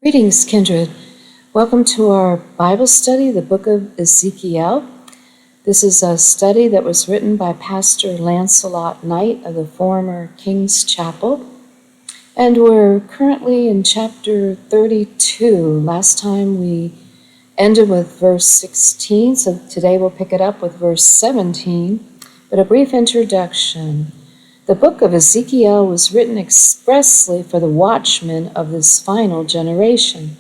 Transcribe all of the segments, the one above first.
Greetings, kindred. Welcome to our Bible study, the book of Ezekiel. This is a study that was written by Pastor Lancelot Knight of the former King's Chapel. And we're currently in chapter 32. Last time we ended with verse 16, so today we'll pick it up with verse 17. But a brief introduction. The book of Ezekiel was written expressly for the watchmen of this final generation,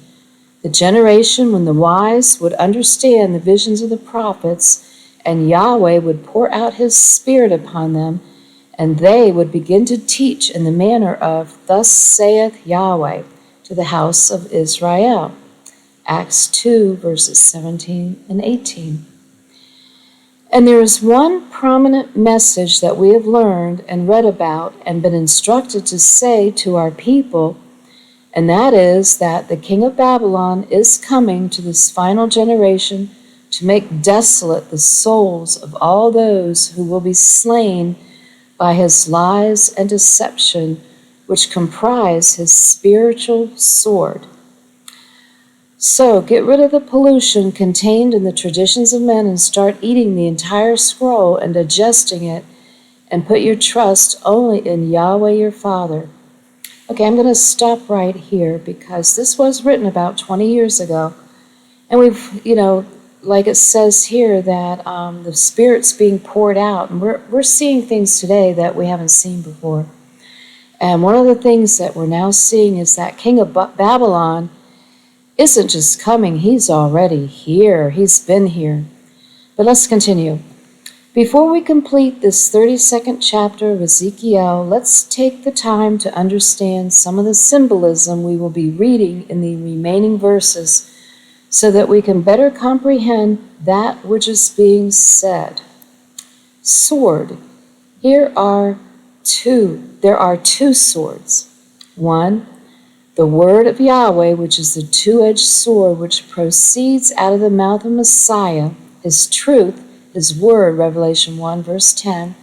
the generation when the wise would understand the visions of the prophets, and Yahweh would pour out his Spirit upon them, and they would begin to teach in the manner of, "Thus saith Yahweh," to the house of Israel. Acts 2, verses 17 and 18. And there is one prominent message that we have learned and read about and been instructed to say to our people, and that is that the king of Babylon is coming to this final generation to make desolate the souls of all those who will be slain by his lies and deception, which comprise his spiritual sword. So get rid of the pollution contained in the traditions of men and start eating the entire scroll and digesting it, and put your trust only in Yahweh your Father. Okay, I'm going to stop right here because this was written about 20 years ago. And we've, like it says here, that the Spirit's being poured out. And we're seeing things today that we haven't seen before. And one of the things that we're now seeing is that King of Babylon isn't just coming, he's already here. He's been here. But let's continue. Before we complete this 32nd chapter of Ezekiel, let's take the time to understand some of the symbolism we will be reading in the remaining verses so that we can better comprehend that which is being said. Sword. There are two swords. One, the word of Yahweh, which is the two-edged sword which proceeds out of the mouth of Messiah, his truth, his word, Revelation 1, verse 10.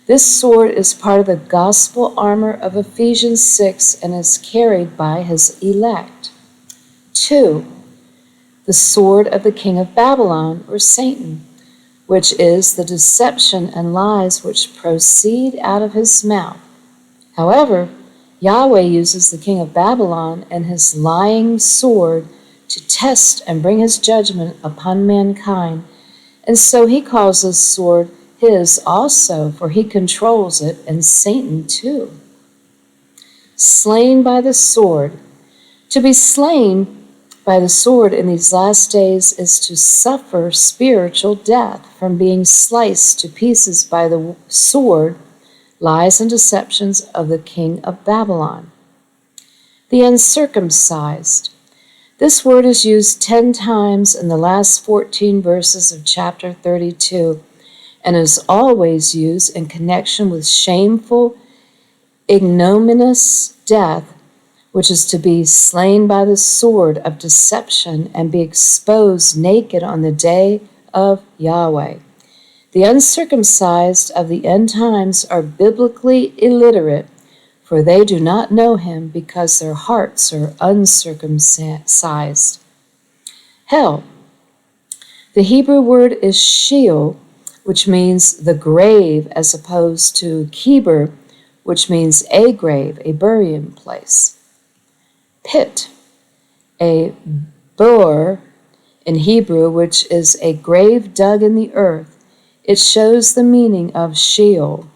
This sword is part of the gospel armor of Ephesians 6 and is carried by his elect. 2. The sword of the king of Babylon, or Satan, which is the deception and lies which proceed out of his mouth. However, Yahweh uses the king of Babylon and his lying sword to test and bring his judgment upon mankind, and so he calls this sword his also, for he controls it, and Satan too. Slain by the sword. To be slain by the sword in these last days is to suffer spiritual death from being sliced to pieces by the sword, lies and deceptions of the king of Babylon. The uncircumcised. This word is used 10 times in the last 14 verses of chapter 32 and is always used in connection with shameful, ignominious death, which is to be slain by the sword of deception and be exposed naked on the day of Yahweh. The uncircumcised of the end times are biblically illiterate, for they do not know him because their hearts are uncircumcised. Hell. The Hebrew word is Sheol, which means the grave, as opposed to Keber, which means a grave, a burying place. Pit. A bur in Hebrew, which is a grave dug in the earth. It shows the meaning of Sheol.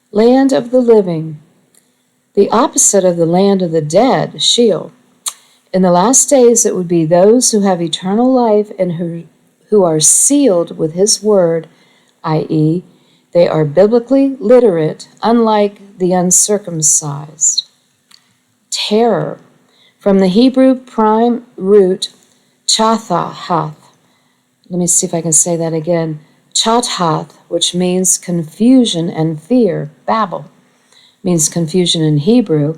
Land of the living. The opposite of the land of the dead, Sheol. In the last days it would be those who have eternal life and who are sealed with his word, i.e., they are biblically literate, unlike the uncircumcised. Terror. From the Hebrew prime root, chathath. Let me see if I can say that again. Chathath, which means confusion and fear. Babel means confusion in Hebrew,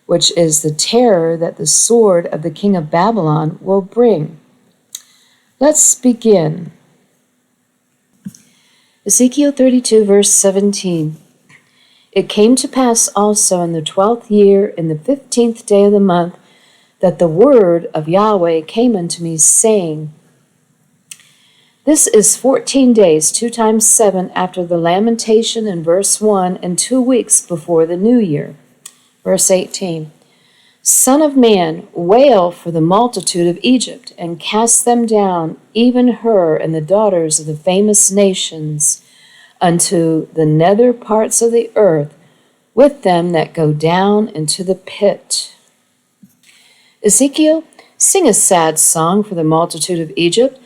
which is the terror that the sword of the king of Babylon will bring. Let's begin. Ezekiel 32, verse 17. It came to pass also in the 12th year, in the 15th day of the month, that the word of Yahweh came unto me, saying, This is 14 days, 2 times 7, after the lamentation in verse 1, and 2 weeks before the new year. Verse 18, Son of man, wail for the multitude of Egypt, and cast them down, even her and the daughters of the famous nations, unto the nether parts of the earth, with them that go down into the pit. Ezekiel, sing a sad song for the multitude of Egypt,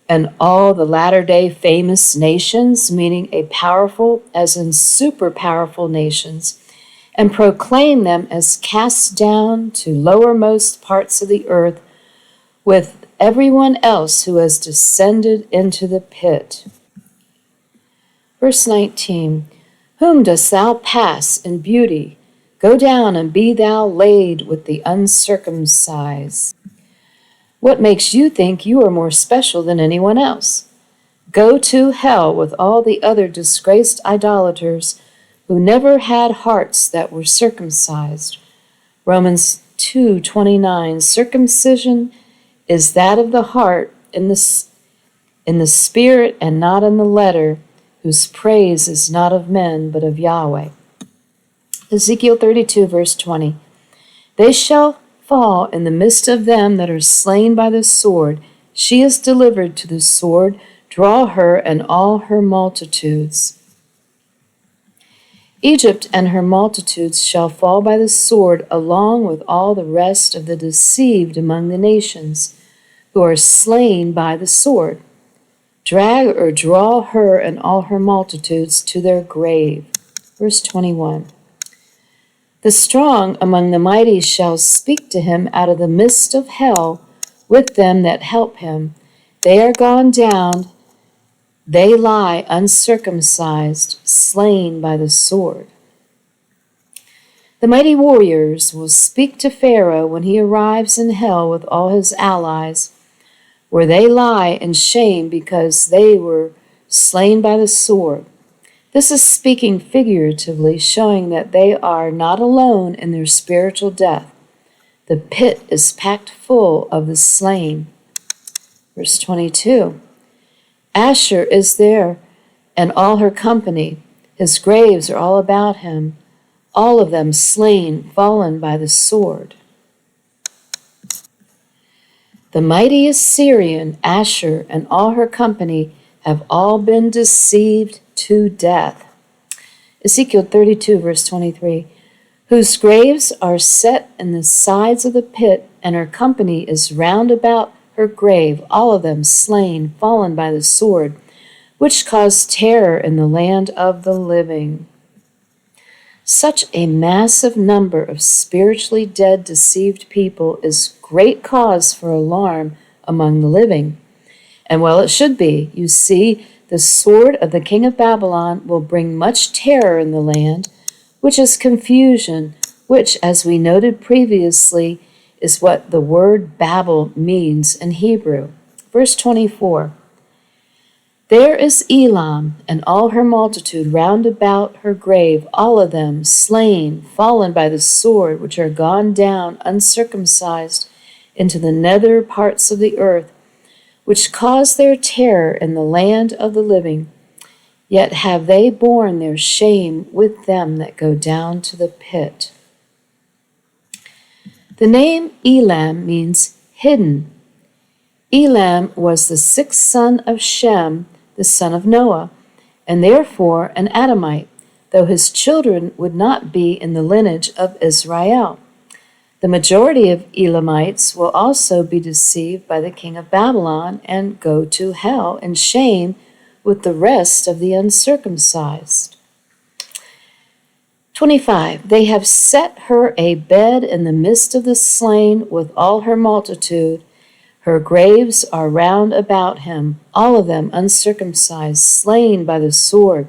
and all the latter-day famous nations, meaning a powerful, as in super powerful nations, and proclaim them as cast down to lowermost parts of the earth, with everyone else who has descended into the pit. Verse 19, Whom dost thou pass in beauty? Go down and be thou laid with the uncircumcised. What makes you think you are more special than anyone else? Go to hell with all the other disgraced idolaters who never had hearts that were circumcised. Romans 2:29, Circumcision is that of the heart in the spirit and not in the letter, whose praise is not of men but of Yahweh. Ezekiel 32, verse 20, They shall fall in the midst of them that are slain by the sword. She is delivered to the sword. Draw her and all her multitudes. Egypt and her multitudes shall fall by the sword, along with all the rest of the deceived among the nations, who are slain by the sword. Drag or draw her and all her multitudes to their grave. Verse 21. The strong among the mighty shall speak to him out of the midst of hell, with them that help him. They are gone down, they lie uncircumcised, slain by the sword. The mighty warriors will speak to Pharaoh when he arrives in hell with all his allies, where they lie in shame because they were slain by the sword. This is speaking figuratively, showing that they are not alone in their spiritual death. The pit is packed full of the slain. Verse 22. Asher is there, and all her company. His graves are all about him, all of them slain, fallen by the sword. The mighty Assyrian, Asher, and all her company have all been deceived to death. Ezekiel 32, verse 23, Whose graves are set in the sides of the pit, and her company is round about her grave, all of them slain, fallen by the sword, which caused terror in the land of the living. Such a massive number of spiritually dead, deceived people is great cause for alarm among the living. And well, it should be. You see, the sword of the king of Babylon will bring much terror in the land, which is confusion, which, as we noted previously, is what the word Babel means in Hebrew. Verse 24, There is Elam and all her multitude round about her grave, all of them slain, fallen by the sword, which are gone down uncircumcised into the nether parts of the earth, which caused their terror in the land of the living. Yet have they borne their shame with them that go down to the pit. The name Elam means hidden. Elam was the sixth son of Shem, the son of Noah, and therefore an Adamite, though his children would not be in the lineage of Israel. The majority of Elamites will also be deceived by the king of Babylon and go to hell in shame with the rest of the uncircumcised. 25. They have set her a bed in the midst of the slain with all her multitude. Her graves are round about him, all of them uncircumcised, slain by the sword.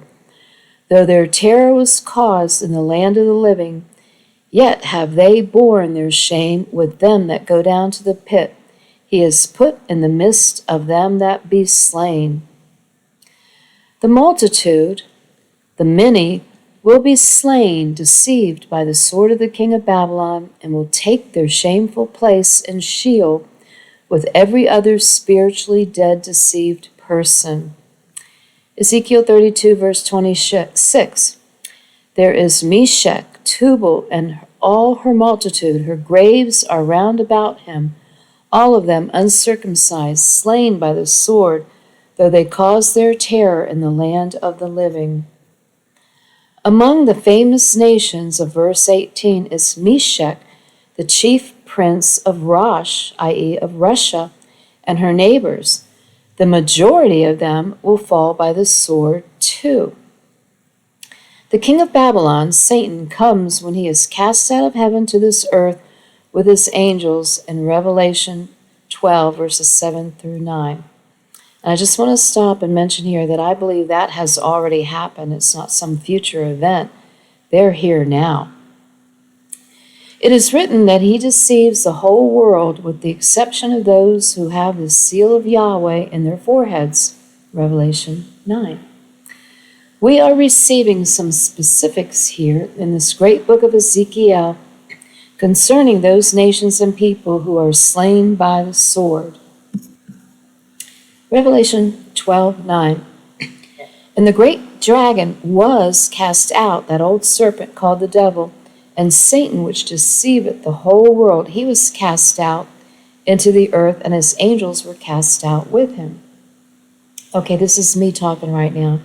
Though their terror was caused in the land of the living, yet have they borne their shame with them that go down to the pit. He is put in the midst of them that be slain. The multitude, the many, will be slain, deceived by the sword of the king of Babylon, and will take their shameful place in Sheol with every other spiritually dead, deceived person. Ezekiel 32, verse 26. There is Meshech, Tubal, and all her multitude. Her graves are round about him, all of them uncircumcised, slain by the sword, though they caused their terror in the land of the living. Among the famous nations of verse 18 is Meshech, the chief prince of Rosh, i.e., of Russia, and her neighbors. The majority of them will fall by the sword too. The king of Babylon, Satan, comes when he is cast out of heaven to this earth with his angels in Revelation 12, verses 7 through 9. And I just want to stop and mention here that I believe that has already happened. It's not some future event. They're here now. It is written that he deceives the whole world with the exception of those who have the seal of Yahweh in their foreheads. Revelation 9. We are receiving some specifics here in this great book of Ezekiel concerning those nations and people who are slain by the sword. Revelation 12:9. And the great dragon was cast out, that old serpent called the devil, and Satan, which deceiveth the whole world. He was cast out into the earth, and his angels were cast out with him. Okay, this is me talking right now.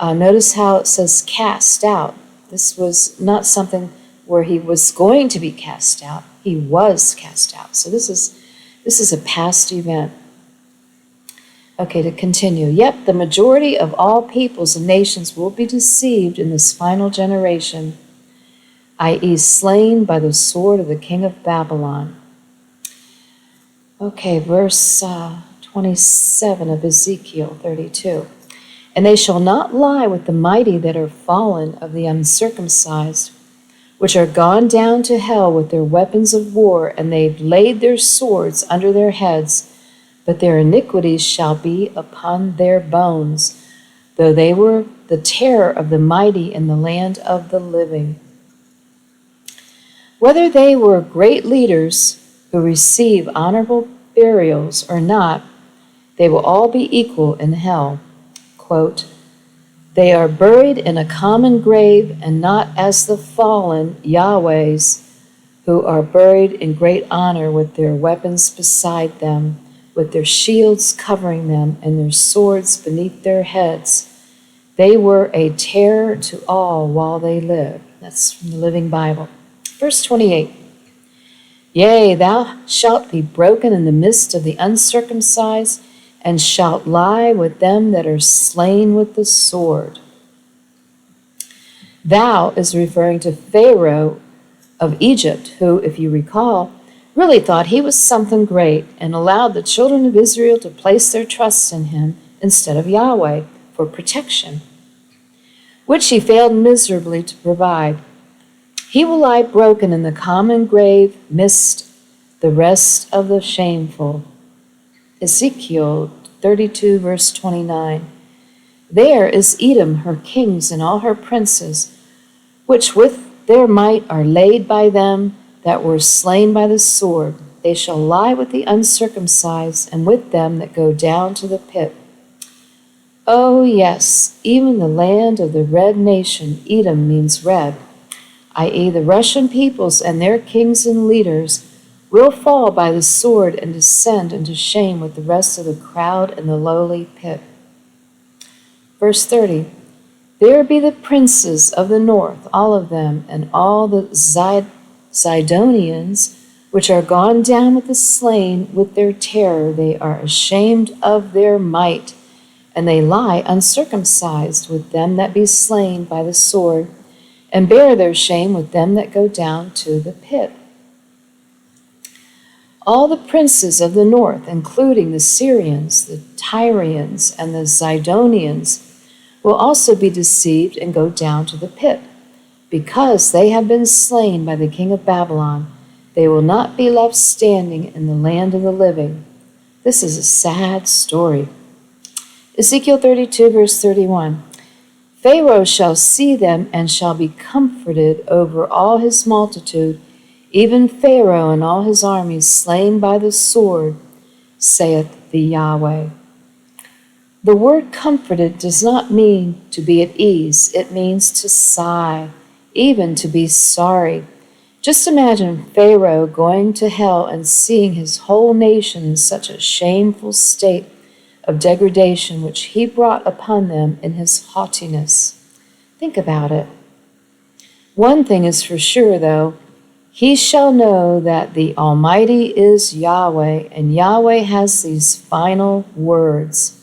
Notice how it says cast out. This was not something where he was going to be cast out. He was cast out. So this is a past event. Okay, to continue. Yep, the majority of all peoples and nations will be deceived in this final generation, i.e., slain by the sword of the king of Babylon. Okay, verse 27 of Ezekiel 32. And they shall not lie with the mighty that are fallen of the uncircumcised, which are gone down to hell with their weapons of war, and they've laid their swords under their heads, but their iniquities shall be upon their bones, though they were the terror of the mighty in the land of the living. Whether they were great leaders who receive honorable burials or not, they will all be equal in hell. Quote, they are buried in a common grave, and not as the fallen Yahweh's, who are buried in great honor with their weapons beside them, with their shields covering them, and their swords beneath their heads. They were a terror to all while they lived. That's from the Living Bible. Verse 28. Yea, thou shalt be broken in the midst of the uncircumcised, and shalt lie with them that are slain with the sword. Thou is referring to Pharaoh of Egypt, who, if you recall, really thought he was something great and allowed the children of Israel to place their trust in him instead of Yahweh for protection, which he failed miserably to provide. He will lie broken in the common grave midst the rest of the shameful. Ezekiel 32, verse 29. There is Edom, her kings and all her princes, which with their might are laid by them that were slain by the sword. They shall lie with the uncircumcised, and with them that go down to the pit. Oh, yes, even the land of the red nation, Edom means red, i.e., the Russian peoples and their kings and leaders, will fall by the sword and descend into shame with the rest of the crowd in the lowly pit. Verse 30. There be the princes of the north, all of them, and all the Zidonians, which are gone down with the slain with their terror. They are ashamed of their might, and they lie uncircumcised with them that be slain by the sword, and bear their shame with them that go down to the pit. All the princes of the north, including the Syrians, the Tyrians, and the Zidonians, will also be deceived and go down to the pit. Because they have been slain by the king of Babylon, they will not be left standing in the land of the living. This is a sad story. Ezekiel 32, verse 31. Pharaoh shall see them and shall be comforted over all his multitude, even Pharaoh and all his armies slain by the sword, saith the Yahweh. The word comforted does not mean to be at ease. It means to sigh, even to be sorry. Just imagine Pharaoh going to hell and seeing his whole nation in such a shameful state of degradation which he brought upon them in his haughtiness. Think about it. One thing is for sure, though. He shall know that the Almighty is Yahweh, and Yahweh has these final words.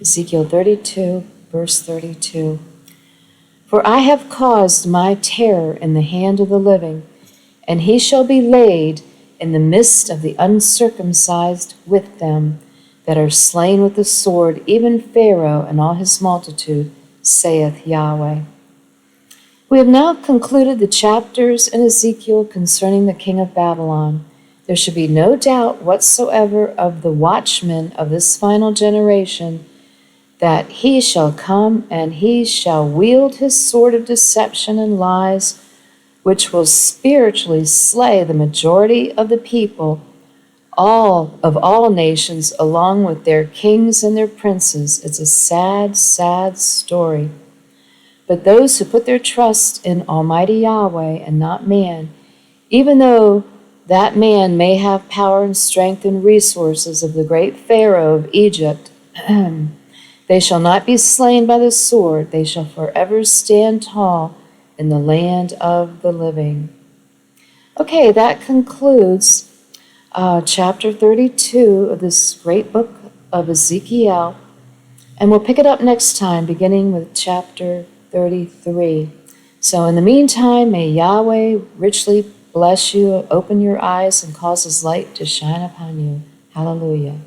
Ezekiel 32, verse 32. For I have caused my terror in the hand of the living, and he shall be laid in the midst of the uncircumcised with them that are slain with the sword, even Pharaoh and all his multitude, saith Yahweh. We have now concluded the chapters in Ezekiel concerning the king of Babylon. There should be no doubt whatsoever of the watchman of this final generation, that he shall come and he shall wield his sword of deception and lies, which will spiritually slay the majority of the people, all nations, along with their kings and their princes. It's a sad, sad story. But those who put their trust in Almighty Yahweh and not man, even though that man may have power and strength and resources of the great Pharaoh of Egypt, they shall not be slain by the sword. They shall forever stand tall in the land of the living. Okay, that concludes chapter 32 of this great book of Ezekiel. And we'll pick it up next time, beginning with chapter 33. So in the meantime, may Yahweh richly bless you, open your eyes, and cause his light to shine upon you. Hallelujah.